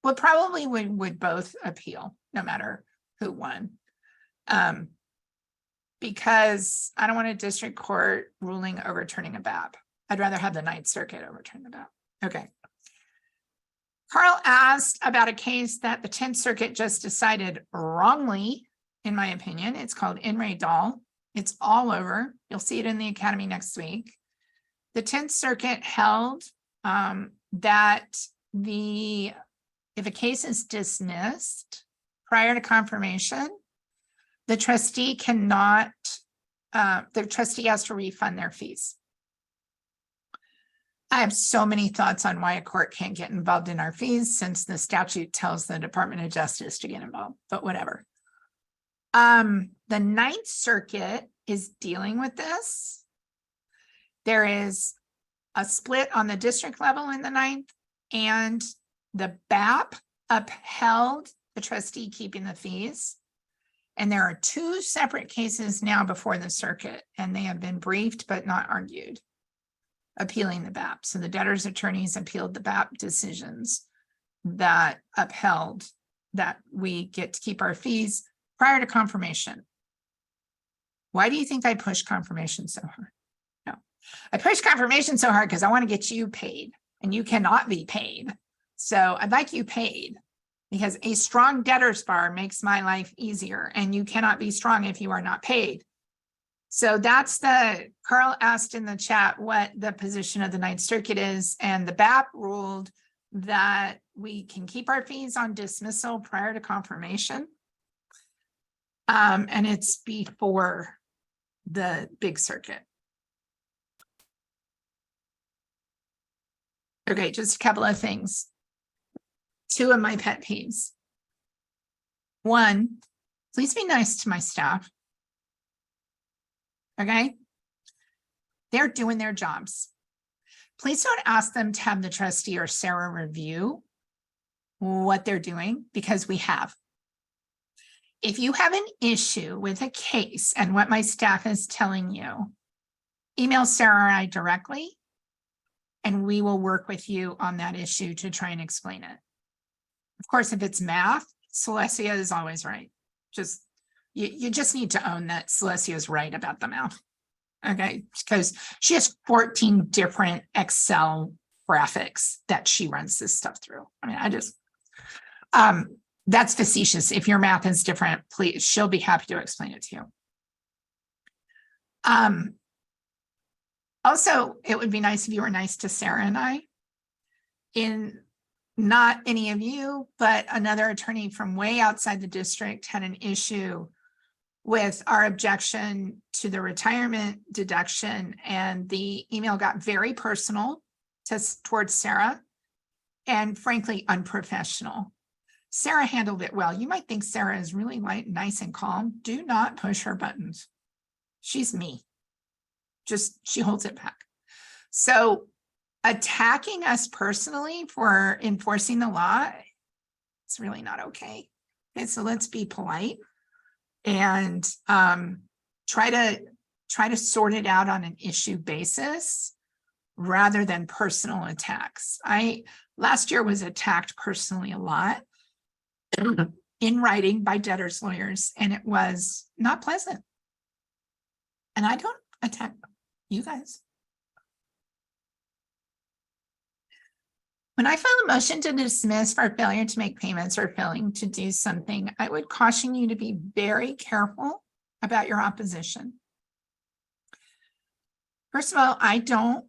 Well, probably would both appeal, no matter who won. Because I don't want a district court ruling overturning a BAP. I'd rather have the Ninth Circuit overturn the BAP. Okay. Carl asked about a case that the 10th Circuit just decided wrongly, in my opinion. It's called In Re Dahl. It's all over. You'll see it in the Academy next week. The 10th Circuit held that if a case is dismissed prior to confirmation, the trustee cannot, the trustee has to refund their fees. I have so many thoughts on why a court can't get involved in our fees since the statute tells the Department of Justice to get involved, but whatever. The Ninth Circuit is dealing with this. There is a split on the district level in the ninth, and the BAP upheld the trustee keeping the fees. And there are two separate cases now before the circuit, and they have been briefed but not argued, appealing the BAP. So the debtor's attorneys appealed the BAP decisions that upheld that we get to keep our fees prior to confirmation. Why do you think I push confirmation so hard? No, I push confirmation so hard because I want to get you paid, and you cannot be paid. So I'd like you paid because a strong debtor's bar makes my life easier, and you cannot be strong if you are not paid. So that's Carl asked in the chat what the position of the Ninth Circuit is, and the BAP ruled that we can keep our fees on dismissal prior to confirmation. And it's before the big circuit. Okay, just a couple of things. two of my pet peeves. One, please be nice to my staff. Okay? They're doing their jobs. Please don't ask them to have the trustee or Sarah review what they're doing, because we have. If you have an issue with a case and what my staff is telling you, email Sarah or I directly, and we will work with you on that issue to try and explain it. Of course, if it's math, Celestia is always right. You just need to own that Celestia is right about the math. Okay, because she has 14 different Excel graphics that she runs this stuff through. I mean, that's facetious. If your math is different, please, she'll be happy to explain it to you. Also, it would be nice if you were nice to Sarah and I. Not any of you, but another attorney from way outside the district had an issue with our objection to the retirement deduction, and the email got very personal towards Sarah and frankly unprofessional. Sarah handled it well. You might think Sarah is really nice and calm. Do not push her buttons. She's me. She holds it back. So attacking us personally for enforcing the law, it's really not okay. Okay, so let's be polite and try to sort it out on an issue basis rather than personal attacks. Last year was attacked personally a lot in writing by debtors' lawyers, and it was not pleasant. And I don't attack you guys. When I file a motion to dismiss for failure to make payments or failing to do something, I would caution you to be very careful about your opposition. First of all, I don't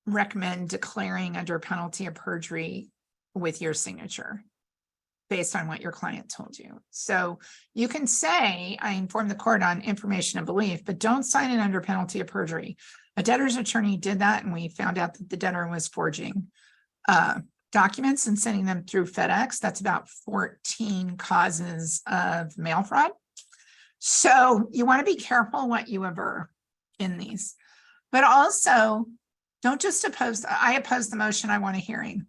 recommend declaring under penalty of perjury with your signature based on what your client told you. So you can say, I informed the court on information and belief, but don't sign it under penalty of perjury. A debtor's attorney did that, and we found out that the debtor was forging documents and sending them through FedEx. That's about 14 causes of mail fraud. So you want to be careful what you aver in these, but also don't just oppose. I oppose the motion. I want a hearing.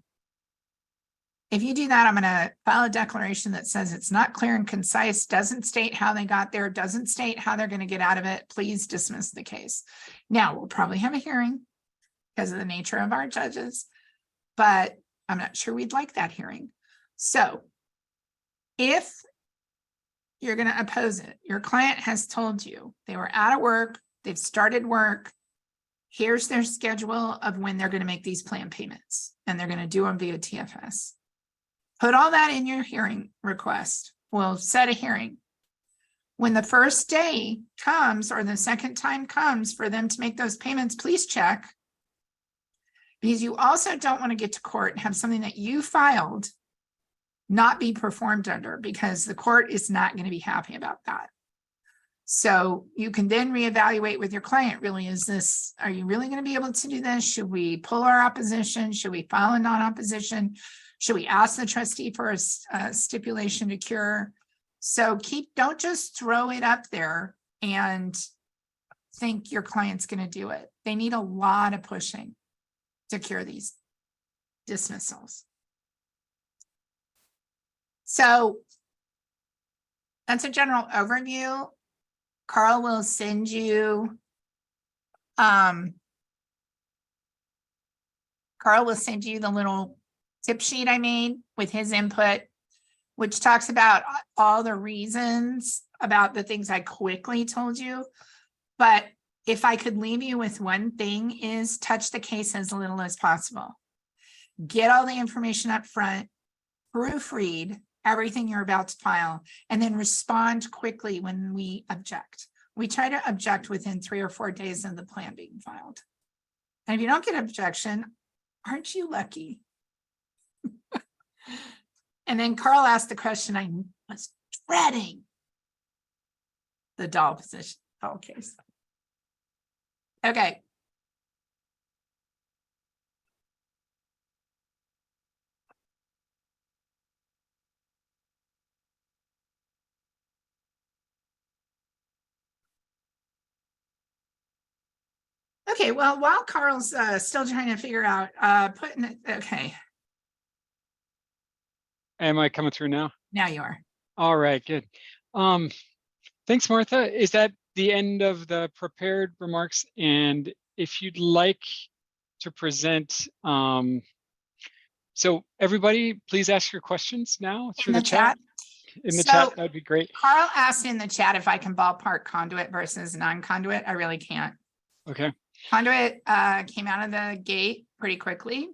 If you do that, I'm going to file a declaration that says it's not clear and concise, doesn't state how they got there, doesn't state how they're going to get out of it. Please dismiss the case. Now, we'll probably have a hearing because of the nature of our judges, but I'm not sure we'd like that hearing. So if you're going to oppose it, your client has told you they were out of work, they've started work, here's their schedule of when they're going to make these plan payments, and they're going to do them via TFS. Put all that in your hearing request. We'll set a hearing. When the first day comes or the second time comes for them to make those payments, please check. Because you also don't want to get to court and have something that you filed not be performed under, because the court is not going to be happy about that. So you can then reevaluate with your client, really, are you really going to be able to do this? Should we pull our opposition? Should we file a non-opposition? Should we ask the trustee for a stipulation to cure? So don't just throw it up there and think your client's going to do it. They need a lot of pushing to cure these dismissals. So that's a general overview. Carl will send you the little tip sheet I made with his input, which talks about all the reasons about the things I quickly told you. But if I could leave you with one thing, is touch the case as little as possible. Get all the information up front, proofread everything you're about to file, and then respond quickly when we object. We try to object within 3 or 4 days of the plan being filed. And if you don't get an objection, aren't you lucky? And then Carl asked the question I was dreading, the doll case. Okay. Okay, well, while Carl's still trying to figure out, putting it, okay, Am I coming through now? now you are. All right, good. Thanks, Martha. Is that the end of the prepared remarks? And if you'd like to present, so everybody, please ask your questions now through the chat. In the chat, that'd be great. Carl asked in the chat if I can ballpark conduit versus non-conduit. I really can't. Okay. Conduit came out of the gate pretty quickly.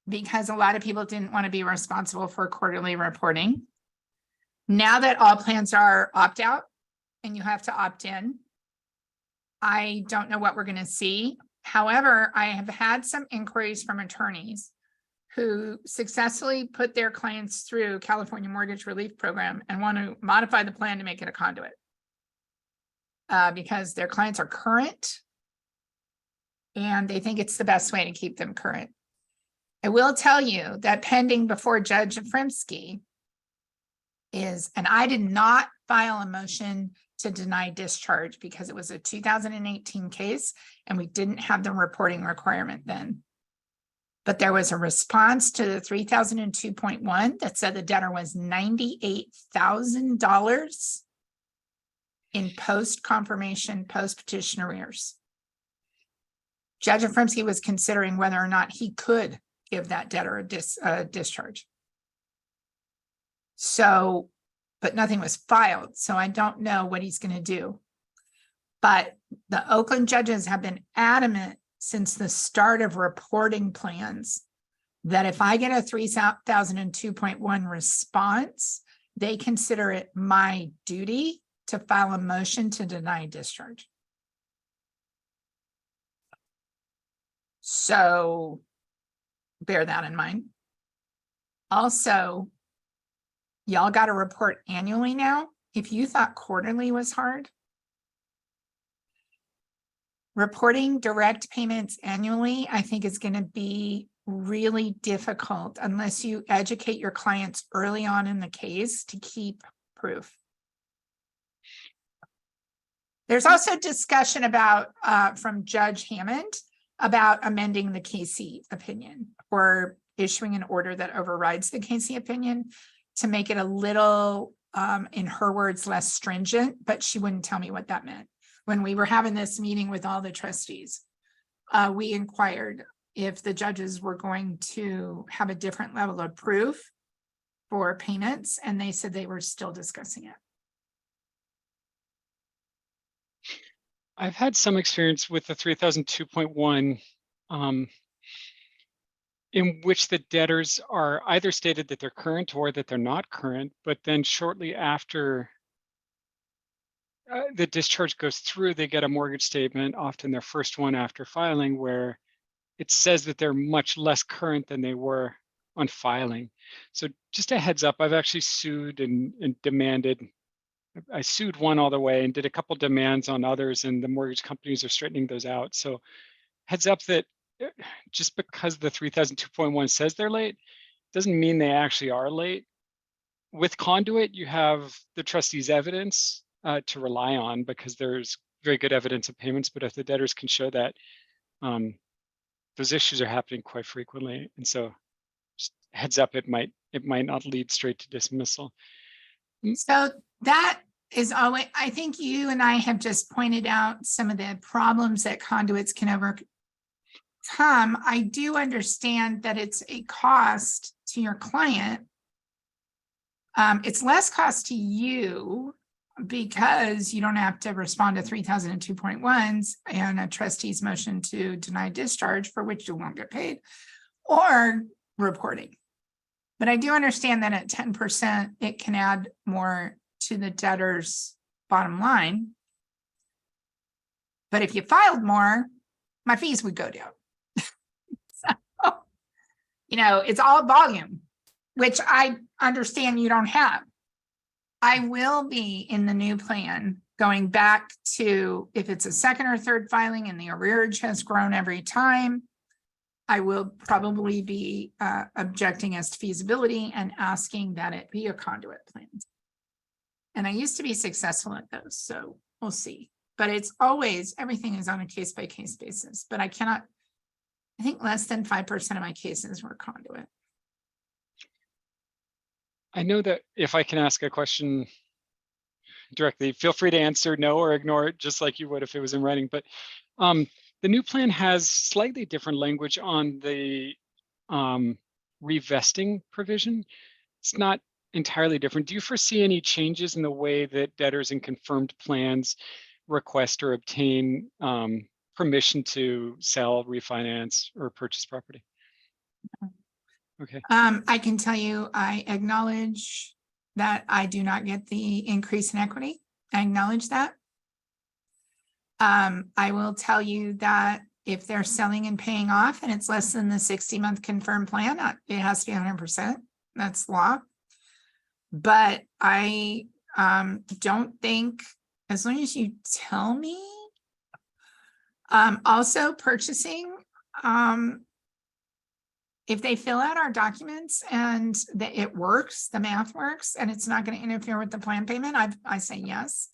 Because a lot of people didn't want to be responsible for quarterly reporting. Now that all plans are opt-out and you have to opt in, I don't know what we're going to see. However, I have had some inquiries from attorneys who successfully put their clients through California Mortgage Relief Program and want to modify the plan to make it a conduit. Because their clients are current and they think it's the best way to keep them current. I will tell you that pending before Judge Bronitsky is, and I did not file a motion to deny discharge because it was a 2018 case and we didn't have the reporting requirement then. But there was a response to the 3002.1 that said the debtor was $98,000 in post-confirmation, post-petition arrears. Judge Bronitsky was considering whether or not he could give that debtor a discharge. So, but nothing was filed, so I don't know what he's going to do. But the Oakland judges have been adamant since the start of reporting plans that if I get a 3002.1 response, they consider it my duty to file a motion to deny discharge. So bear that in mind. Also, y'all got to report annually now. If you thought quarterly was hard, reporting direct payments annually, I think is going to be really difficult unless you educate your clients early on in the case to keep proof. There's also discussion about from Judge Hammond about amending the Casey opinion or issuing an order that overrides the Casey opinion to make it a little, in her words, less stringent, but she wouldn't tell me what that meant. When we were having this meeting with all the trustees, we inquired if the judges were going to have a different level of proof for payments, and they said they were still discussing it. I've had some experience with the 3002.1 in which the debtors are either stated that they're current or that they're not current, but then shortly after the discharge goes through, they get a mortgage statement, often their first one after filing, where it says that they're much less current than they were on filing. So just a heads up, I've actually sued and demanded. I sued one all the way and did a couple demands on others, and the mortgage companies are straightening those out. So heads up that just because the 3002.1 says they're late, doesn't mean they actually are late. With conduit, you have the trustee's evidence to rely on because there's very good evidence of payments, but if the debtors can show that, those issues are happening quite frequently. And so just heads up, it might not lead straight to dismissal. So that is always, I think you and I have just pointed out some of the problems that conduits can overcome. I do understand that it's a cost to your client. It's less cost to you because you don't have to respond to 3002.1s and a trustee's motion to deny discharge for which you won't get paid or reporting. But I do understand that at 10%, it can add more to the debtor's bottom line. But if you filed more, my fees would go down. So, you know, it's all volume, which I understand you don't have. I will be in the new plan going back to if it's a second or third filing and the arrearage has grown every time, I will probably be objecting as to feasibility and asking that it be a conduit plan. And I used to be successful at those, so we'll see. but it's always, everything is on a case by case basis, but I think less than 5% of my cases were conduit. I know that if I can ask a question directly, feel free to answer no or ignore it, just like you would if it was in writing. But the new plan has slightly different language on the revesting provision. It's not entirely different. Do you foresee any changes in the way that debtors in confirmed plans request or obtain permission to sell, refinance, or purchase property? Okay. I can tell you, I acknowledge that I do not get the increase in equity. I acknowledge that. I will tell you that if they're selling and paying off and it's less than the 60-month confirmed plan, it has to be 100%. That's law. But I don't think, as long as you tell me, also purchasing, if they fill out our documents and it works, the math works, and it's not going to interfere with the plan payment, I say yes.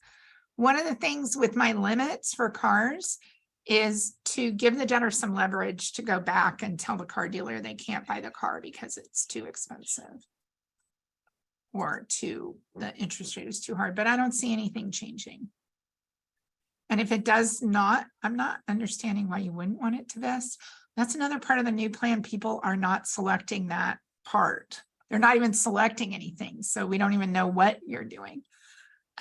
One of the things with my limits for cars is to give the debtor some leverage to go back and tell the car dealer they can't buy the car because it's too expensive or the interest rate is too hard, but I don't see anything changing. And if it does not, I'm not understanding why you wouldn't want it to vest. That's another part of the new plan. People are not selecting that part. They're not even selecting anything. So we don't even know what you're doing.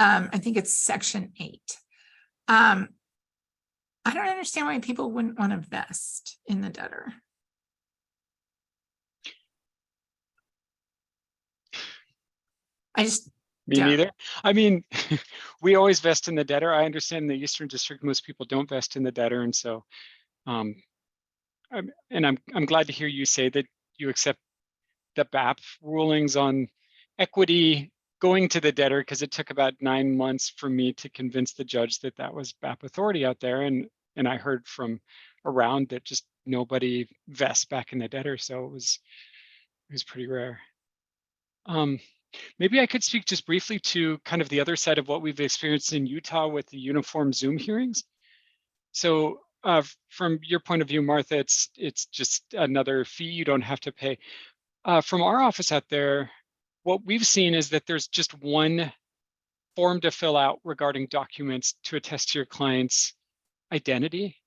I think it's section 8. I don't understand why people wouldn't want to vest in the debtor. Me neither. I mean, we always vest in the debtor. I understand in the Eastern District, most people don't vest in the debtor. And so, I'm glad to hear you say that you accept the BAP rulings on equity going to the debtor, because it took about 9 months for me to convince the judge that that was BAP authority out there. And I heard from around that just nobody vests back in the debtor. So it was pretty rare. Maybe I could speak just briefly to kind of the other side of what we've experienced in Utah with the uniform Zoom hearings. So from your point of view, Martha, it's just another fee you don't have to pay. From our office out there, what we've seen is that there's just one form to fill out regarding documents to attest to your client's identity,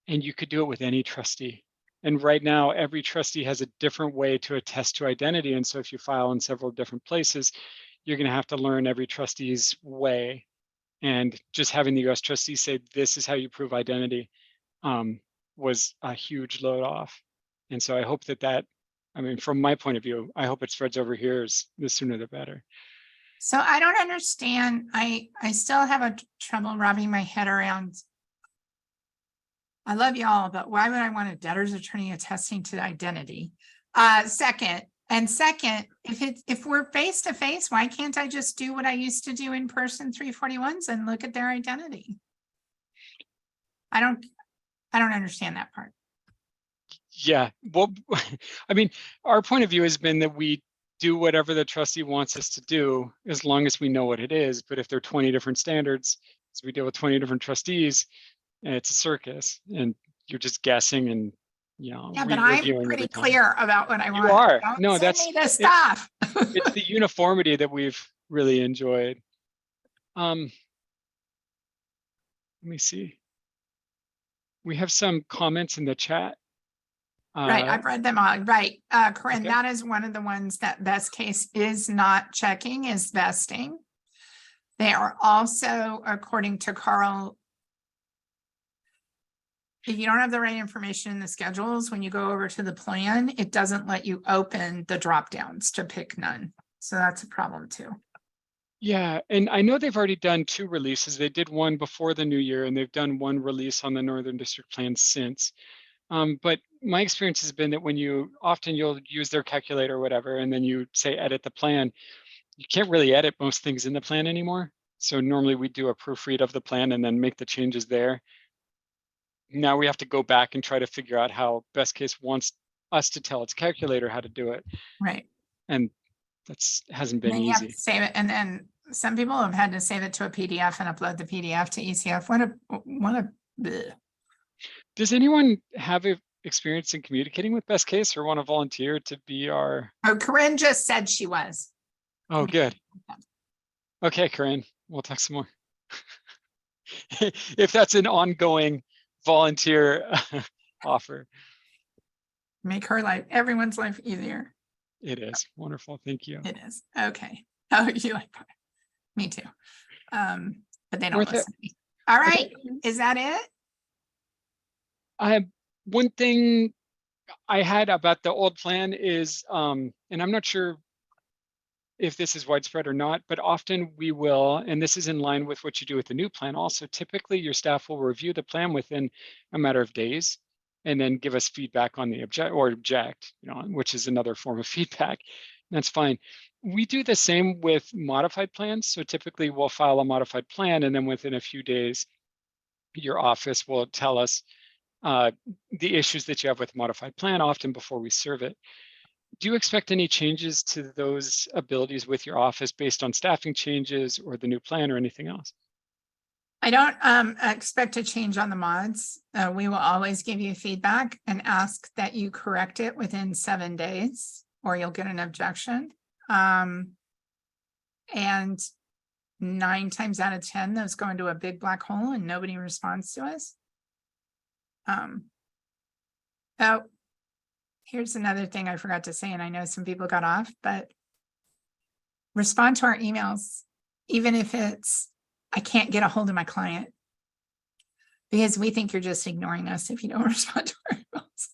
and you could do it with any trustee. And right now, every trustee has a different way to attest to identity. And so if you file in several different places, you're going to have to learn every trustee's way. And just having the US trustee say, this is how you prove identity, was a huge load off. And so I hope that, I mean, from my point of view, I hope it spreads over here the sooner the better. So I don't understand. I still have a trouble wrapping my head around. I love y'all, but why would I want a debtor's attorney attesting to identity? Second, if we're face to face, why can't I just do what I used to do in person 341s and look at their identity? I don't understand that part. Yeah, well, I mean, our point of view has been that we do whatever the trustee wants us to do as long as we know what it is. But if there are 20 different standards, as we deal with 20 different trustees, it's a circus and you're just guessing and, you know, yeah, but I'm pretty clear about what I want. You are. Don't no, send that's me the stuff. it's the uniformity that we've really enjoyed. Let me see. We have some comments in the chat. Right, I've read them all. Right, Corinne, okay. That is one of the ones that best case is not checking, is vesting. They are also, according to Carl, if you don't have the right information in the schedules, when you go over to the plan, it doesn't let you open the drop downs to pick none. So that's a problem too. Yeah, and I know they've already done 2 releases. They did one before the new year and they've done 1 release on the Northern District plan since. But my experience has been that when you'll use their calculator or whatever, and then you say edit the plan, you can't really edit most things in the plan anymore. So normally we do a proofread of the plan and then make the changes there. Now we have to go back and try to figure out how best case wants us to tell its calculator how to do it. Right. And hasn't been then you have easy. to save it. And then some people have had to save it to a PDF and upload the PDF to ECF. Bleh. Does anyone have experience in communicating with best case or want to volunteer to be our? Oh, Corinne just said she was. Oh, good. Okay, Corinne, we'll talk some more. If that's an ongoing volunteer offer. Make her life, everyone's life easier. It is wonderful. Thank you. It is. Okay. Oh, you like that? Me too. But they don't Martha, listen to me. All I right. think- Is that it? One thing I had about the old plan is, and I'm not sure if this is widespread or not, but often we will, and this is in line with what you do with the new plan also, typically your staff will review the plan within a matter of days and then give us feedback on the object, which is another form of feedback. That's fine. We do the same with modified plans. So typically we'll file a modified plan and then within a few days, your office will tell us the issues that you have with modified plan often before we serve it. Do you expect any changes to those abilities with your office based on staffing changes or the new plan or anything else? I don't expect a change on the mods. We will always give you feedback and ask that you correct it within 7 days or you'll get an objection. And 9 times out of 10, those go into a big black hole and nobody responds to us. Oh, here's another thing I forgot to say, and I know some people got off, but respond to our emails, even if it's, I can't get a hold of my client, because we think you're just ignoring us if you don't respond to our emails.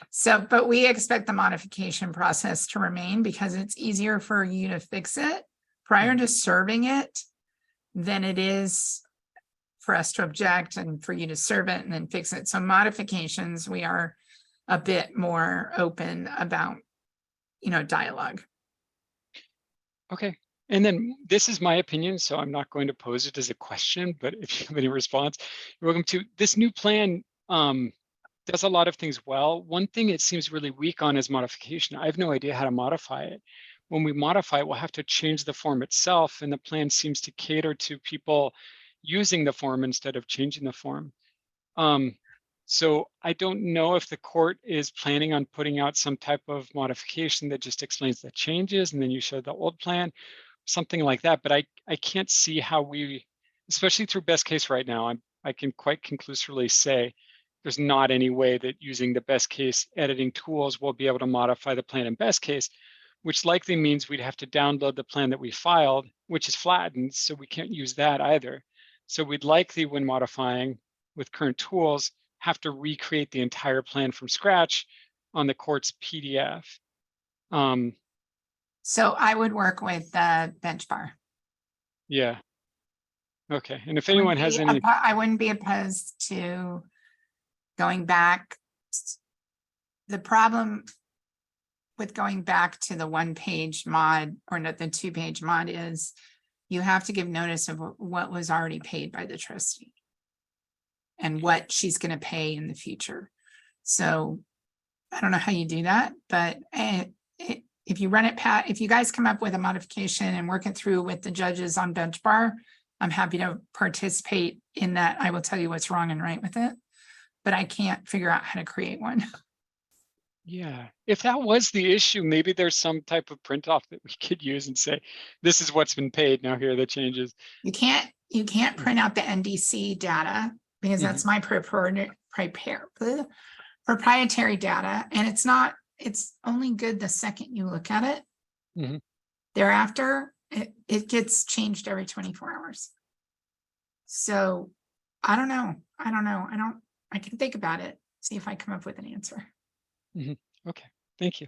So, but we expect the modification process to remain because it's easier for you to fix it prior to serving it than it is for us to object and for you to serve it and then fix it. So modifications, we are a bit more open about, dialogue. Okay. And then this is my opinion, so I'm not going to pose it as a question, but if you have any response, you're welcome to. This new plan does a lot of things well. One thing it seems really weak on is modification. I have no idea how to modify it. When we modify it, we'll have to change the form itself, and the plan seems to cater to people using the form instead of changing the form. So I don't know if the court is planning on putting out some type of modification that just explains the changes and then you show the old plan, something like that. But I can't see how we, especially through best case right now, I can quite conclusively say there's not any way that using the best case editing tools will be able to modify the plan in best case, which likely means we'd have to download the plan that we filed, which is flattened, so we can't use that either. So we'd likely, when modifying with current tools, have to recreate the entire plan from scratch on the court's PDF. So I would work with the bench bar. Yeah. Okay. And if anyone has any, I wouldn't be opposed to going back. The problem with going back to the 1-page mod or not the 2-page mod is you have to give notice of what was already paid by the trustee and what she's going to pay in the future. So I don't know how you do that, but if you run it, if you guys come up with a modification and work it through with the judges on bench bar, I'm happy to participate in that. I will tell you what's wrong and right with it, but I can't figure out how to create one. yeah, if that was the issue, maybe there's some type of print off that we could use and say, this is what's been paid. Now here are the changes. You can't print out the NDC data because that's my proprietary data. And it's only good the second you look at it. Mhm. Thereafter, it gets changed every 24 hours. So I don't know. I can think about it, see if I come up with an answer. Okay, thank you.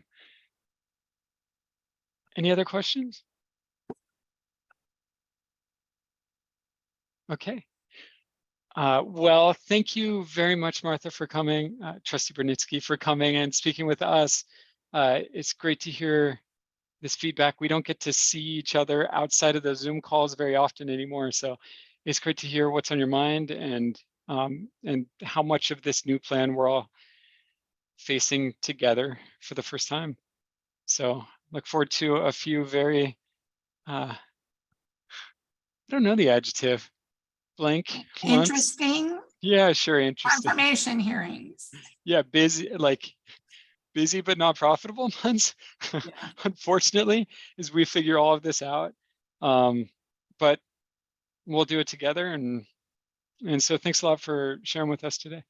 Any other questions? Okay. Well, thank you very much, Martha, for coming, Trustee Bronitsky for coming and speaking with us. It's great to hear this feedback. We don't get to see each other outside of the Zoom calls very often anymore. So it's great to hear what's on your mind and how much of this new plan we're all facing together for the first time. So look forward to a few very I don't know the adjective. Blank months. Interesting Yeah, sure, interesting. confirmation hearings. Yeah, busy, like busy but not profitable months. Yeah. Unfortunately, as we figure all of this out. But we'll do it together, and so thanks a lot for sharing with us today.